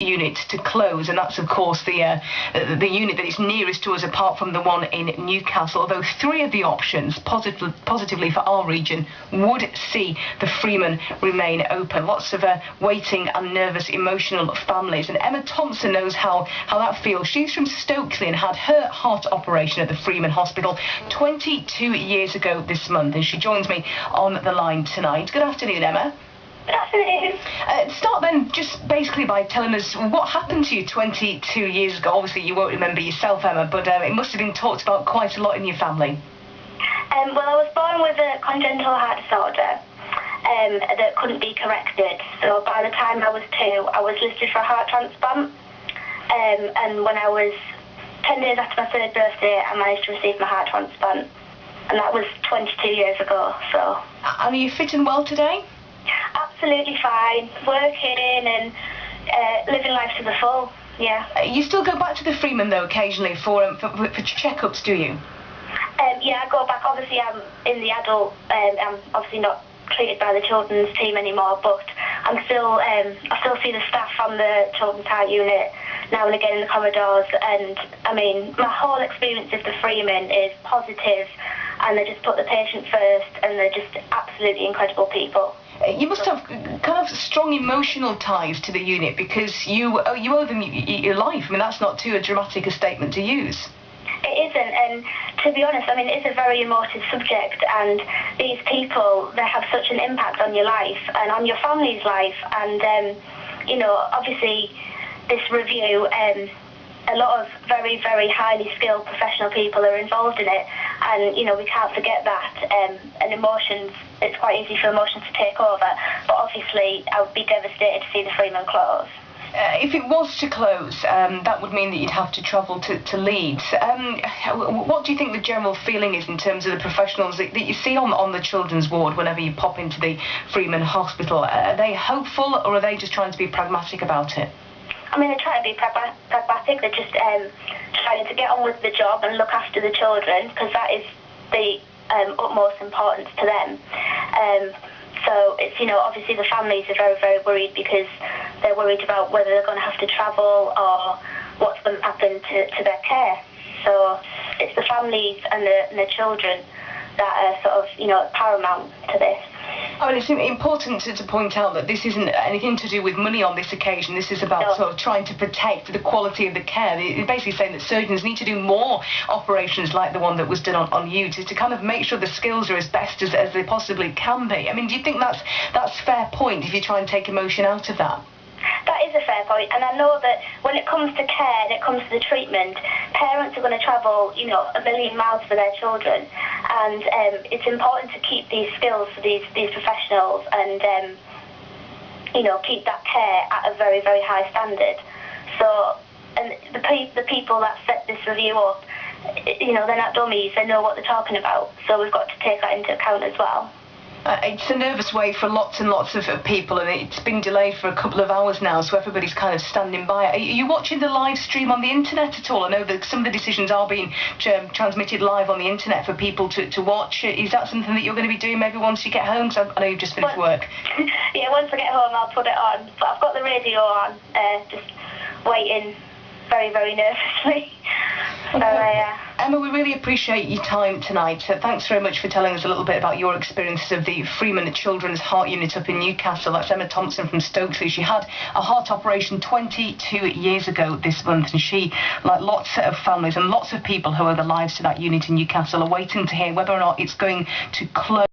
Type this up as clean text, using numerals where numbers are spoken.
unit to close, and that's of course the unit that is nearest to us apart from the one in Newcastle, although 3 of the options positively for our region would see the Freeman remain open. Lots of waiting and nervous, emotional families, and Emma Thompson knows how that feels. She's from Stokely and had her heart operation at the Freeman Hospital 22 years ago this month, and she joins me on the line tonight. Good afternoon, Emma. Good afternoon. Start then just basically by telling us what happened to you 22 years ago. Obviously you won't remember yourself, Emma, but it must have been talked about quite a lot in your family. Well, I was born with a congenital heart disorder that couldn't be corrected. So by the time I was 2, I was listed for a heart transplant. And when I was 10 days after my 3rd birthday, I managed to receive my heart transplant. And that was 22 years ago. So. And are you fit and well today? Absolutely fine, working and living life to the full, yeah. You still go back to the Freeman though occasionally for check-ups, do you? Yeah, I go back. Obviously I'm in the adult, I'm obviously not treated by the children's team anymore, but I still see the staff from the children's heart unit now and again in the corridors, and I mean my whole experience of the Freeman is positive, and they just put the patient first, and they're just absolutely incredible people. You must have kind of strong emotional ties to the unit because you owe them your life. I mean, that's not too dramatic a statement to use. It isn't, and to be honest, I mean, it's a very emotive subject, and these people, they have such an impact on your life and on your family's life, and, you know, obviously this review, a lot of very, very highly skilled professional people are involved in it, and, you know, we can't forget that, and emotions, it's quite easy for emotions to take over, but obviously I would be devastated to see the Freeman close. If it was to close, that would mean that you'd have to travel to Leeds. What do you think the general feeling is in terms of the professionals that you see on the children's ward whenever you pop into the Freeman Hospital? Are they hopeful, or are they just trying to be pragmatic about it? I mean, they're trying to be pragmatic. They're just trying to get on with the job and look after the children, because that is the utmost importance to them. So it's, you know, obviously the families are very, very worried because they're worried about whether they're going to have to travel or what's going to happen to their care. So it's the families and the children that are sort of, you know, paramount to this. I mean, it's important to point out that this isn't anything to do with money on this occasion. This is about sort of trying to protect the quality of the care. They're basically saying that surgeons need to do more operations like the one that was done on you to kind of make sure the skills are as best as they possibly can be. I mean, do you think that's a fair point if you try and take emotion out of that? That is a fair point, and I know that when it comes to care and it comes to the treatment, parents are going to travel, you know, 1,000,000 miles for their children, and it's important to keep these skills for these professionals, and you know, keep that care at a very, very high standard. So, and the people that set this review up, you know, they're not dummies, they know what they're talking about, so we've got to take that into account as well. It's a nervous way for lots and lots of people, and it's been delayed for a couple of hours now, so everybody's kind of standing by. Are you watching the live stream on the internet at all? I know that some of the decisions are being transmitted live on the internet for people to watch. Is that something that you're going to be doing maybe once you get home? Because I know you've just finished work. Yeah, once I get home I'll put it on, but I've got the radio on, just waiting very, very nervously. Emma, we really appreciate your time tonight. Thanks very much for telling us a little bit about your experiences of the Freeman Children's Heart Unit up in Newcastle. That's Emma Thompson from Stokely. She had a heart operation 22 years ago this month, and she, like lots of families and lots of people who owe their lives to that unit in Newcastle, are waiting to hear whether or not it's going to close.